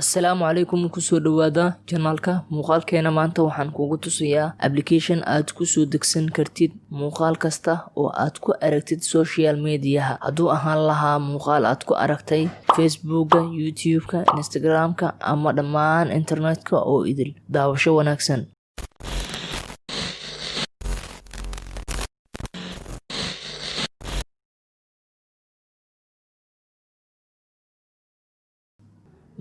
Assalaamu calaykum kusoo dhawaada janaalka muuqaalkeena maanta waxaan kugu tusayaa application aad ku soo degsan kartid muuqaal kasta oo aad ku aragtid social mediaha hadduu ahaan lahaa muuqaal aad ku aragtay Facebooka, YouTube-ka, Instagram-ka ama dhammaan internet-ka oo idil daawasho wanaagsan.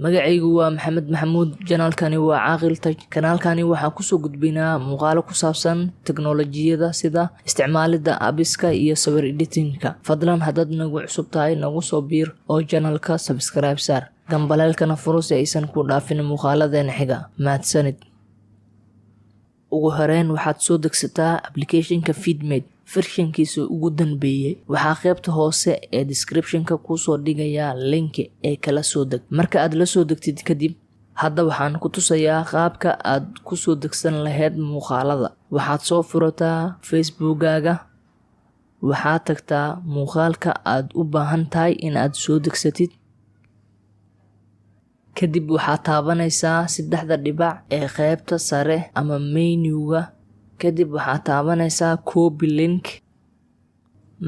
magacaygu waa Maxamed Maxamuud, janaalkani waa Caaqil Tech. Kanaalkani waxaa kusoo gudbinaa muuqaalo ku saabsan teknoolajiyada sida isticmaalida apps-ka iyo sawir editing-ka. Fadlan haddaad nagu cusub tahay nagu soo biir oo janaalka subscribe saar, gambaleelkana furo si aysan ku dhaafin muuqaaladeena xiga. Mahadsanid. ugu horeyn waxaad soo degsataa application-ka Feedmate version-kiisa ugu danbeeyay. Waxaa qaybta hoose ee description-ka ku soo dhigaya link ee kala soo deg. Marka aad la soo degtid kadib, hadda waxaan ku tusayaa qaabka aad ku soo degsan lahayd muuqaalada. Waxaad soo furataa Facebook-gaaga, waxaad tagtaa muuqaalka aad u baahan tahay in aad soo degsatid. kadib waxaad taabanaysaa saddexda dhibac ee qaybta sare ama menu-ga. kadib waxaad taabanaysaa copy link.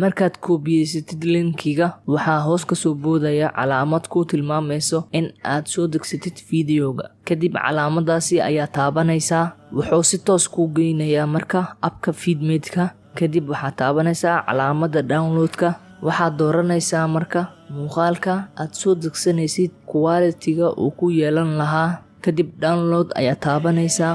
markaad koobiyeysid linkiga, waxaa hoos ka soo boodaya calaamad ku tilmaamayso in aad soo degsatid fiidiyoga. kadib calaamadaasi ayaa taabanaysaa, wuxuu si toos kuu geynayaa marka appka Feedmate-ka. kadib waxaad taabanaysaa calaamadda download-ka. waxaad dooranaysaa marka muuqaalka aad soo degsanaysid quality-ga uu ku yeelan lahaa. kadib download ayaa taabanaysaa.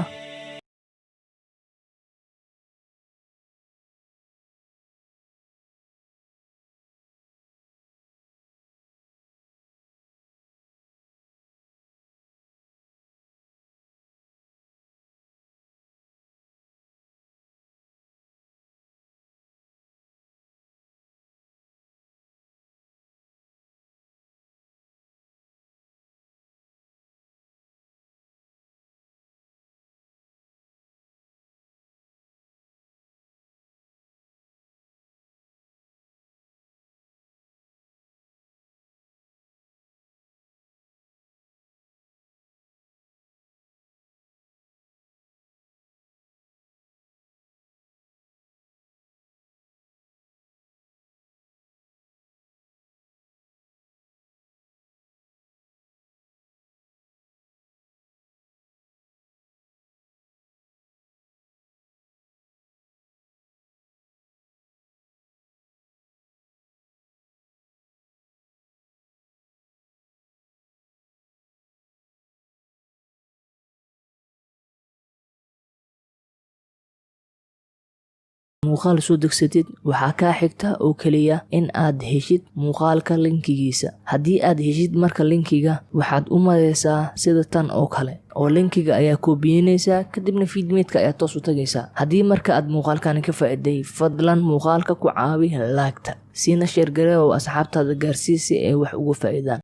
muuqaal soo degsatid, waxaa kaa xigta oo kaliya in aad heshid muuqaalka linkigiisa. haddii aad heshid marka linkiga, waxaad u maraysaa sida tan oo kale oo linkiga ayaa koobiyeynaysaa, kadibna Feedmate-ka ayaa toos u tagaysaa. haddii marka aad muuqaalkani ka faa'iiday, fadlan muuqaalka ku caawi like-ta, siina share garee oo asxaabtaada gaarsii si ay wax uga faa'iidaan.